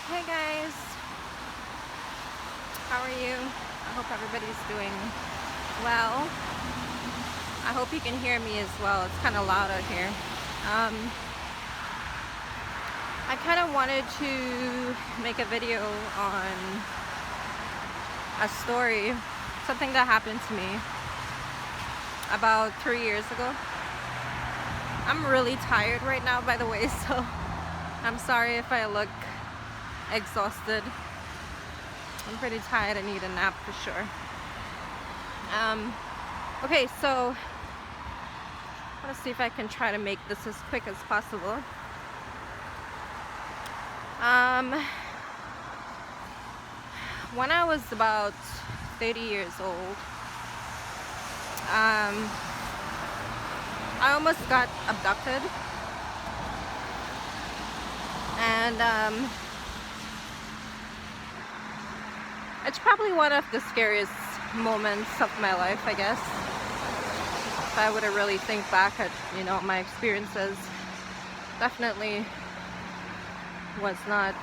Hey guys, how are you? I hope everybody's doing well. I hope you can hear me as well. It's kind of loud out here. Um, I kind of wanted to make a video on a story, something that happened to me about 3 years ago. I'm really tired right now, by the way, so I'm sorry if I look exhausted. I'm pretty tired. I need a nap for sure. Okay, so I want to see if I can try to make this as quick as possible. When I was about 30 years old, I almost got abducted, and it's probably one of the scariest moments of my life, I guess. If I were to really think back at, my experiences, definitely was not,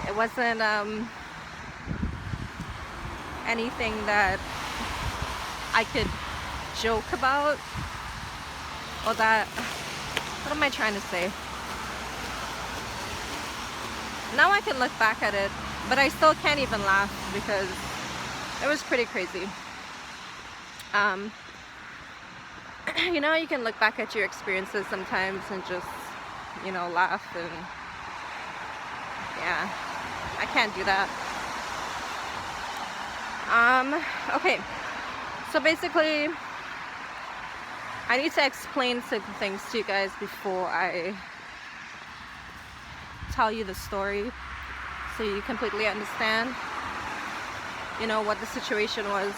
it wasn't anything that I could joke about, or that, what am I trying to say? Now I can look back at it, but I still can't even laugh because it was pretty crazy. You can look back at your experiences sometimes and just, laugh, and yeah, I can't do that. Okay, so basically, I need to explain some things to you guys before I tell you the story, so you completely understand, what the situation was.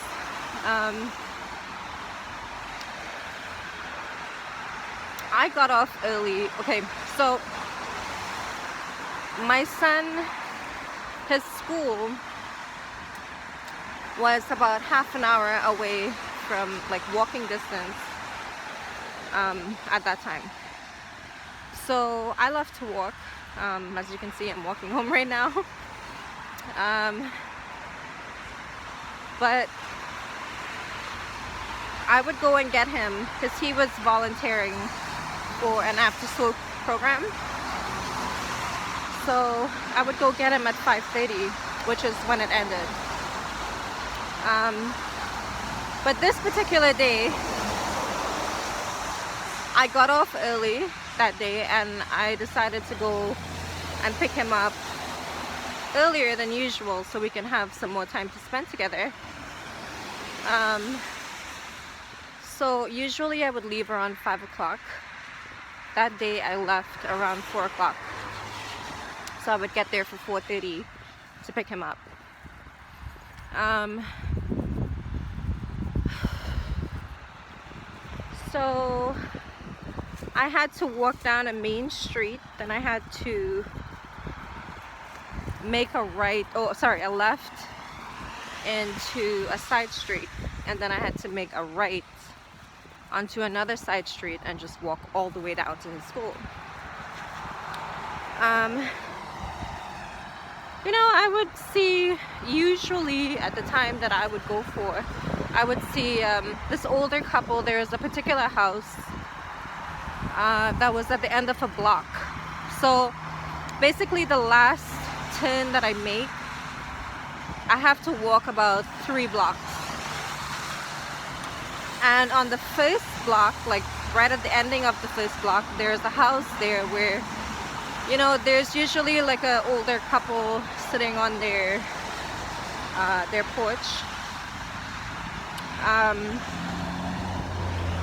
I got off early. Okay, so my son, his school was about half an hour away from, like, walking distance at that time. So I love to walk. As you can see, I'm walking home right now. But I would go and get him because he was volunteering for an after-school program. So I would go get him at 5:30, which is when it ended. But this particular day, I got off early that day, and I decided to go and pick him up earlier than usual so we can have some more time to spend together. So usually I would leave around 5 o'clock. That day I left around 4 o'clock. So I would get there for 4:30 to pick him up. So I had to walk down a main street, then I had to make a left into a side street, and then I had to make a right onto another side street and just walk all the way down to his school. I would see, usually at the time that I would go for, I would see this older couple. There's a particular house that was at the end of a block. So basically the last turn that I make, I have to walk about 3 blocks. And on the first block, like right at the ending of the first block, there's a house there where, there's usually like an older couple sitting on their porch.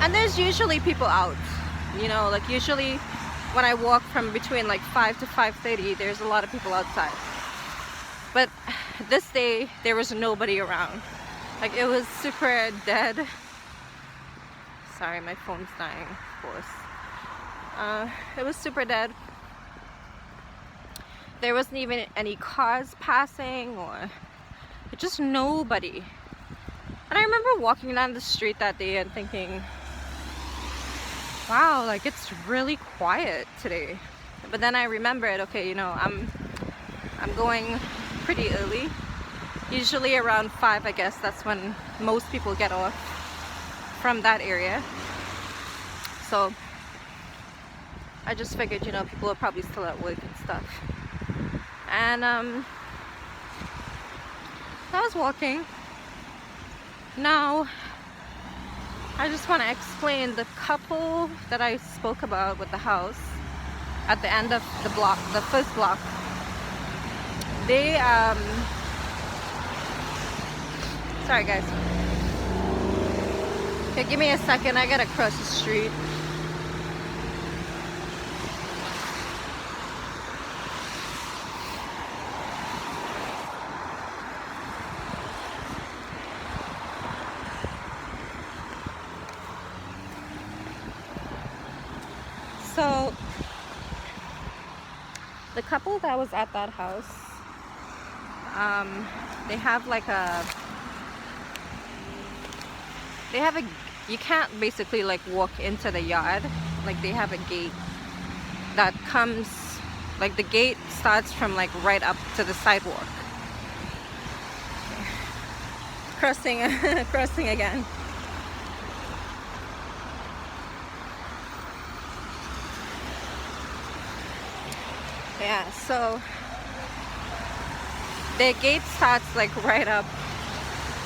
And there's usually people out, like usually when I walk from between like 5 to 5:30, there's a lot of people outside. But this day, there was nobody around. Like, it was super dead. Sorry, my phone's dying, of course. It was super dead. There wasn't even any cars passing, or just nobody. And I remember walking down the street that day and thinking, wow, like it's really quiet today. But then I remembered, okay, you know, I'm going pretty early. Usually around 5, I guess. That's when most people get off from that area. So I just figured, you know, people are probably still at work and stuff. And I was walking. Now I just want to explain the couple that I spoke about with the house at the end of the block, the first block. They sorry guys. Okay, give me a second, I gotta cross the street. So the couple that was at that house, they have like you can't basically like walk into the yard. Like they have a gate that comes, like the gate starts from like right up to the sidewalk. Crossing crossing again. Yeah, so the gate starts like right up,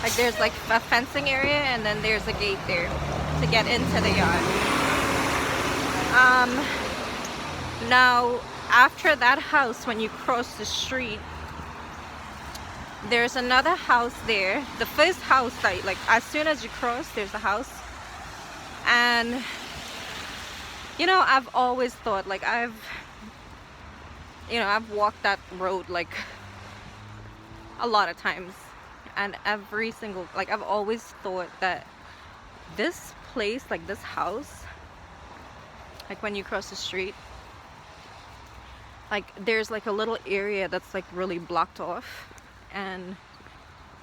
like there's like a fencing area and then there's a gate there to get into the yard. Now after that house, when you cross the street, there's another house there. The first house, like as soon as you cross, there's a house. And you know, I've always thought, like I've walked that road like a lot of times, and every single, like I've always thought that this place, like this house, like when you cross the street, like there's like a little area that's like really blocked off, and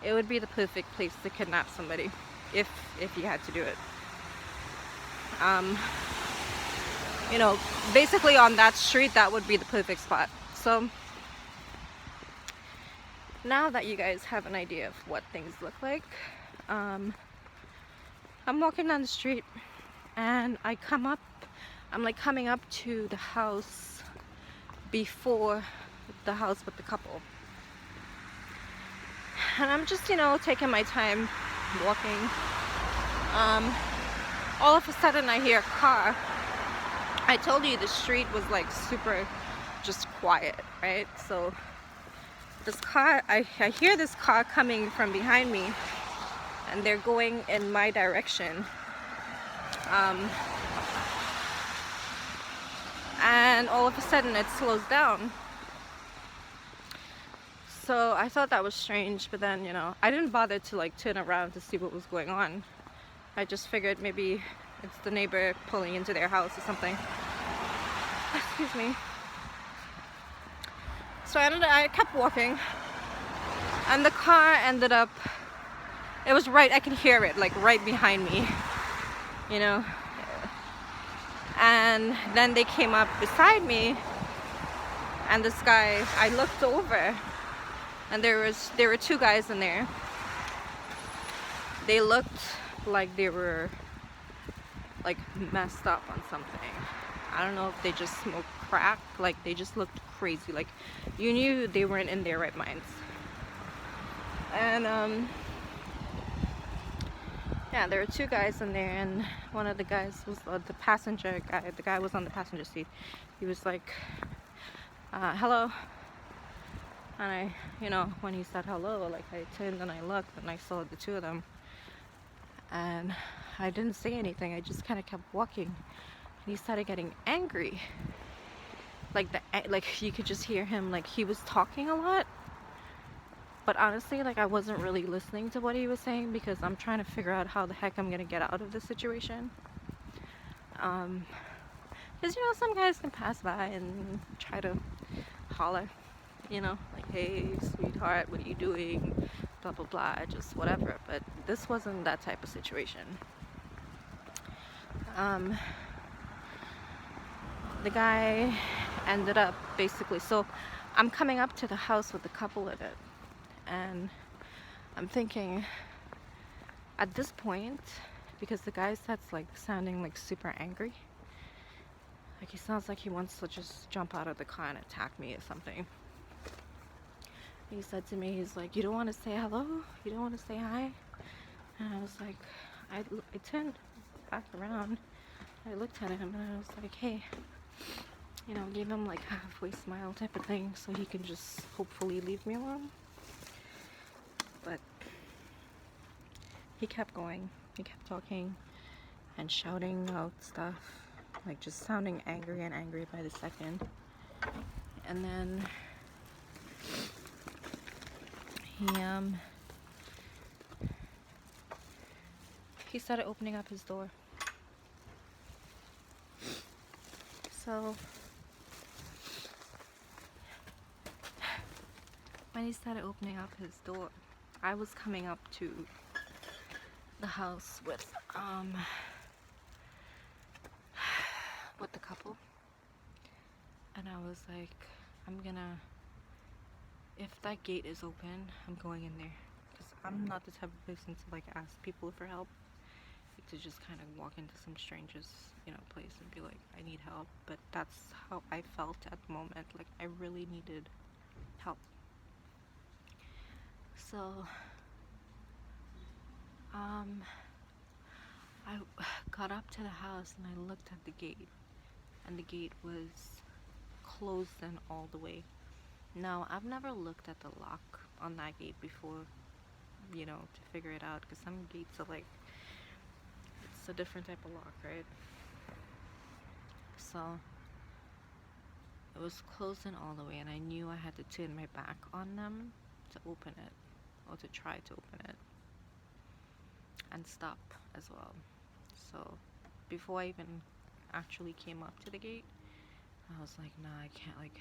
it would be the perfect place to kidnap somebody if you had to do it. You know, basically on that street, that would be the perfect spot. So now that you guys have an idea of what things look like, I'm walking down the street and I'm like coming up to the house before the house with the couple. And I'm just, you know, taking my time walking. All of a sudden I hear a car. I told you the street was like super just quiet, right? So this car, I hear this car coming from behind me, and they're going in my direction. And all of a sudden it slows down. So I thought that was strange, but then, you know, I didn't bother to like turn around to see what was going on. I just figured maybe it's the neighbor pulling into their house or something. Excuse me. So I kept walking, and the car ended up, it was right, I could hear it like right behind me, you know. And then they came up beside me, and this guy, I looked over, and there were two guys in there. They looked like they were like messed up on something. I don't know if they just smoked crack, like they just looked crazy, like you knew they weren't in their right minds. And yeah, there were two guys in there, and one of the guys was the passenger guy. The guy was on the passenger seat. He was like, hello. And I, you know, when he said hello, like I turned and I looked and I saw the two of them, and I didn't say anything. I just kind of kept walking. And he started getting angry. Like you could just hear him, like he was talking a lot. But honestly, like I wasn't really listening to what he was saying because I'm trying to figure out how the heck I'm gonna get out of this situation. Because you know, some guys can pass by and try to holler, you know, like, hey sweetheart, what are you doing, blah blah blah, just whatever. But this wasn't that type of situation. the guy ended up basically, so I'm coming up to the house with the couple in it, and I'm thinking at this point, because the guy starts like sounding like super angry, like he sounds like he wants to just jump out of the car and attack me or something. He said to me, he's like, you don't want to say hello? You don't want to say hi? And I was like, I turned back around, I looked at him, and I was like, hey, you know, gave him like halfway smile type of thing so he can just hopefully leave me alone. But he kept going, he kept talking and shouting out stuff, like just sounding angry and angry by the second. And then he started opening up his door. So when he started opening up his door, I was coming up to the house with the couple, and I was like, if that gate is open, I'm going in there, because I'm not the type of person to like ask people for help, like, to just kind of walk into some stranger's, you know, place and be like, I need help. But that's how I felt at the moment, like I really needed help. So I got up to the house and I looked at the gate, and the gate was closed in all the way. Now, I've never looked at the lock on that gate before, you know, to figure it out, because some gates are like, it's a different type of lock, right? So it was closed in all the way, and I knew I had to turn my back on them to open it, or to try to open it, and stop as well. So before I even actually came up to the gate, I was like, nah, I can't, like,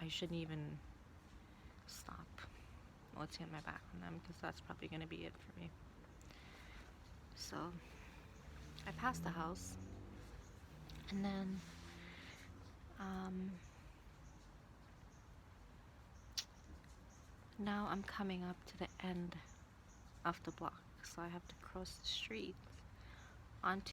I shouldn't even stop or turn my back on them, because that's probably going to be it for me. So I passed the house, and then now I'm coming up to the end of the block, so I have to cross the street onto